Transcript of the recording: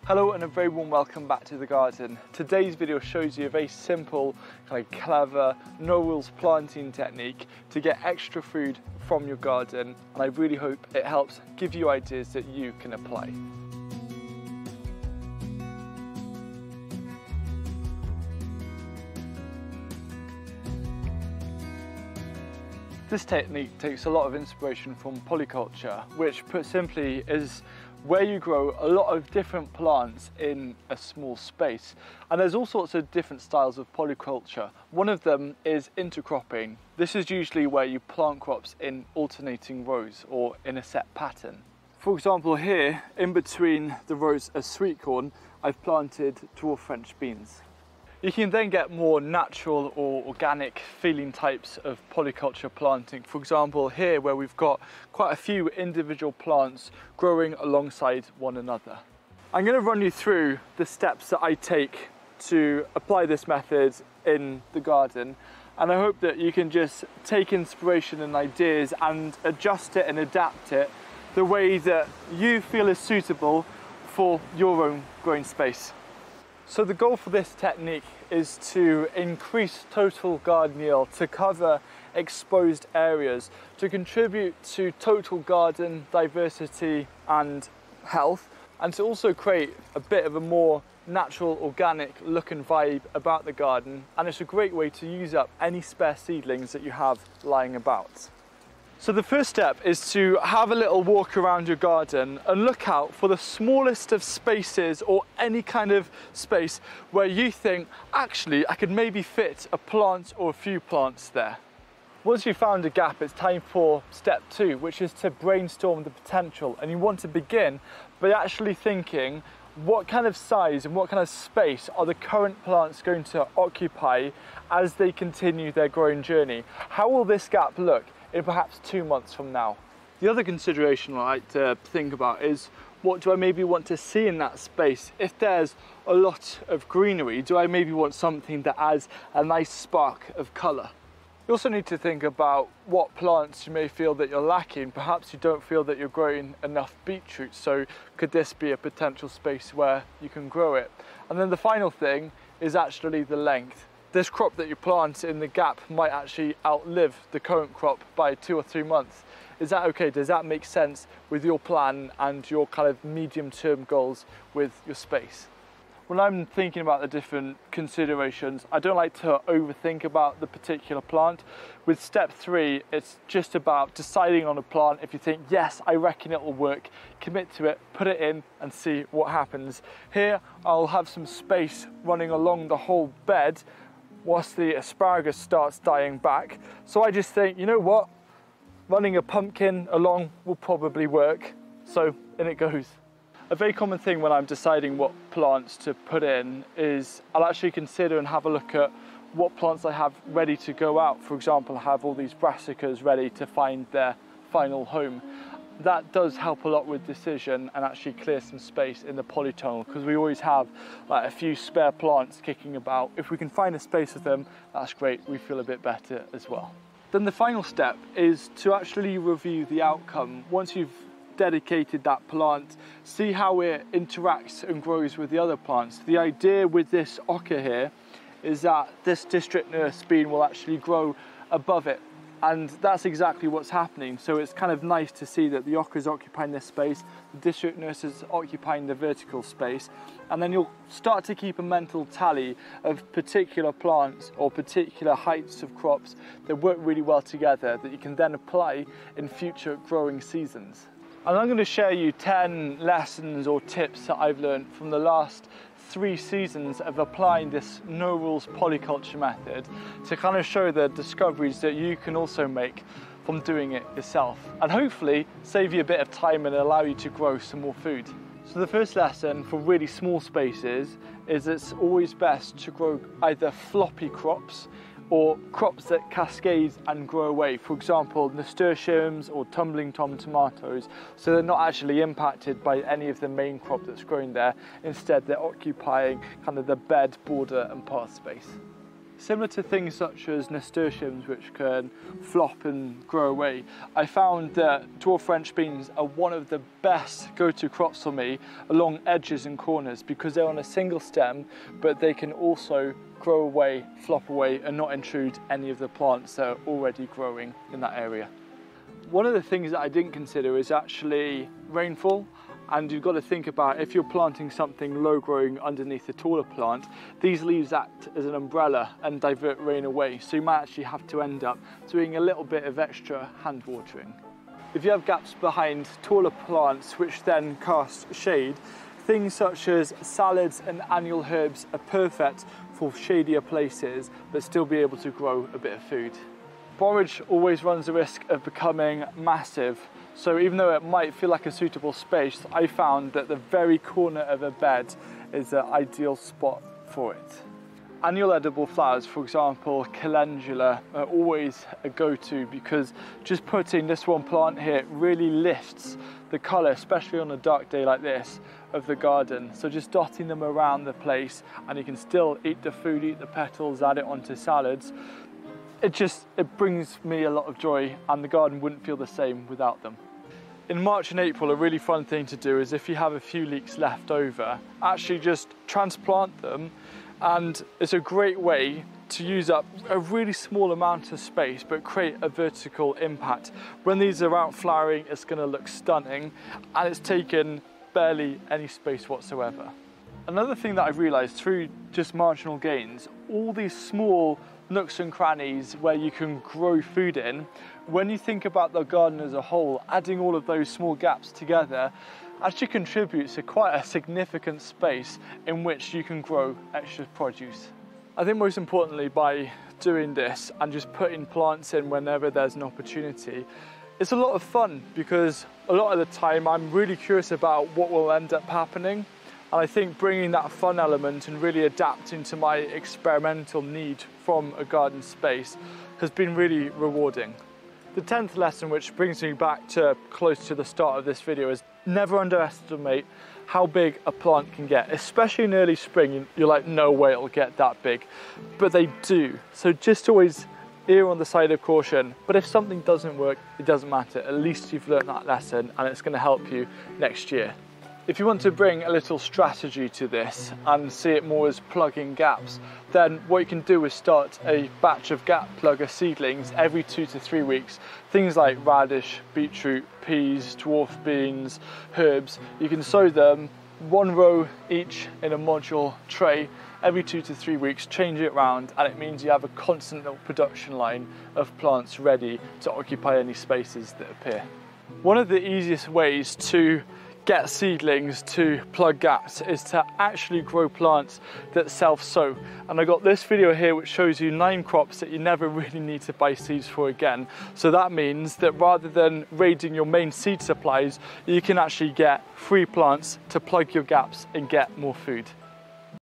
Hello and a very warm welcome back to the garden. Today's video shows you a very simple, clever, no rules planting technique to get extra food from your garden, and I really hope it helps give you ideas that you can apply. This technique takes a lot of inspiration from polyculture, which put simply is where you grow a lot of different plants in a small space. And there's all sorts of different styles of polyculture. One of them is intercropping. This is usually where you plant crops in alternating rows or in a set pattern. For example, here in between the rows of sweet corn, I've planted dwarf French beans. You can then get more natural or organic feeling types of polyculture planting. For example, here where we've got quite a few individual plants growing alongside one another. I'm going to run you through the steps that I take to apply this method in the garden, and I hope that you can just take inspiration and ideas and adjust it and adapt it the way that you feel is suitable for your own growing space. So the goal for this technique is to increase total garden yield, to cover exposed areas, to contribute to total garden diversity and health, and to also create a bit of a more natural, organic look and vibe about the garden. And it's a great way to use up any spare seedlings that you have lying about. So the first step is to have a little walk around your garden and look out for the smallest of spaces or any kind of space where you think, actually, I could maybe fit a plant or a few plants there. Once you've found a gap, it's time for step 2, which is to brainstorm the potential. And you want to begin by actually thinking, what kind of size and what kind of space are the current plants going to occupy as they continue their growing journey? How will this gap look in perhaps 2 months from now? The other consideration I like to think about is, what do I maybe want to see in that space? If there's a lot of greenery, do I maybe want something that adds a nice spark of colour? You also need to think about what plants you may feel that you're lacking. Perhaps you don't feel that you're growing enough beetroot, so could this be a potential space where you can grow it? And then the final thing is actually the length. This crop that you plant in the gap might actually outlive the current crop by 2 or 3 months. Is that okay? Does that make sense with your plan and your kind of medium-term goals with your space? When I'm thinking about the different considerations, I don't like to overthink about the particular plant. With step 3, it's just about deciding on a plant. If you think, yes, I reckon it will work, commit to it, put it in and see what happens. Here, I'll have some space running along the whole bed whilst the asparagus starts dying back. So I just think, you know what? Running a pumpkin along will probably work. So in it goes. A very common thing when I'm deciding what plants to put in is I'll actually consider and have a look at what plants I have ready to go out. For example, I have all these brassicas ready to find their final home. That does help a lot with decision and actually clear some space in the polytunnel, because we always have a few spare plants kicking about. If we can find a space with them, that's great. We feel a bit better as well. Then the final step is to actually review the outcome. Once you've dedicated that plant, see how it interacts and grows with the other plants. The idea with this ocker here is that this district nurse bean will actually grow above it, and that's exactly what's happening. So it's kind of nice to see that the ocker is occupying this space, the district nurse is occupying the vertical space, and then you'll start to keep a mental tally of particular plants or particular heights of crops that work really well together that you can then apply in future growing seasons. And I'm going to share you 10 lessons or tips that I've learned from the last 3 seasons of applying this no rules polyculture method to kind of show the discoveries that you can also make from doing it yourself, and hopefully save you a bit of time and allow you to grow some more food. So the first lesson for really small spaces is it's always best to grow either floppy crops or crops that cascade and grow away. For example, nasturtiums or tumbling tom tomatoes, so they're not actually impacted by any of the main crop that's growing there. Instead, they're occupying kind of the bed, border and path space. Similar to things such as nasturtiums, which can flop and grow away, I found that dwarf French beans are one of the best go-to crops for me along edges and corners, because they're on a single stem, but they can also grow away, flop away, and not intrude any of the plants that are already growing in that area. One of the things that I didn't consider is actually rainfall. And you've got to think about, if you're planting something low growing underneath a taller plant, these leaves act as an umbrella and divert rain away. So you might actually have to end up doing a little bit of extra hand watering. If you have gaps behind taller plants which then cast shade, things such as salads and annual herbs are perfect for shadier places but still be able to grow a bit of food. Borage always runs the risk of becoming massive, so even though it might feel like a suitable space, I found that the very corner of a bed is the ideal spot for it. Annual edible flowers, for example calendula, are always a go-to, because just putting this one plant here really lifts the colour, especially on a dark day like this, of the garden. So just dotting them around the place, and you can still eat the food, eat the petals, add it onto salads. It brings me a lot of joy, and the garden wouldn't feel the same without them. In March and April, a really fun thing to do is, if you have a few leeks left over, actually just transplant them, and it's a great way to use up a really small amount of space but create a vertical impact. When these are out flowering, it's going to look stunning, and it's taken barely any space whatsoever. Another thing that I've realised through just marginal gains, all these small nooks and crannies where you can grow food in, when you think about the garden as a whole, adding all of those small gaps together actually contributes to quite a significant space in which you can grow extra produce. I think most importantly, by doing this and just putting plants in whenever there's an opportunity, it's a lot of fun, because a lot of the time I'm really curious about what will end up happening. And I think bringing that fun element and really adapting to my experimental need from a garden space has been really rewarding. The 10th lesson, which brings me back to close to the start of this video, is never underestimate how big a plant can get. Especially in early spring, you're like, no way it'll get that big. But they do. So just always err on the side of caution. But if something doesn't work, it doesn't matter. At least you've learned that lesson, and it's going to help you next year. If you want to bring a little strategy to this and see it more as plugging gaps, then what you can do is start a batch of gap plugger seedlings every 2 to 3 weeks. Things like radish, beetroot, peas, dwarf beans, herbs. You can sow them 1 row each in a module tray every 2 to 3 weeks, change it around, and it means you have a constant little production line of plants ready to occupy any spaces that appear. One of the easiest ways to get seedlings to plug gaps is to actually grow plants that self-sow. And I got this video here which shows you 9 crops that you never really need to buy seeds for again. So that means that rather than raiding your main seed supplies, you can actually get free plants to plug your gaps and get more food.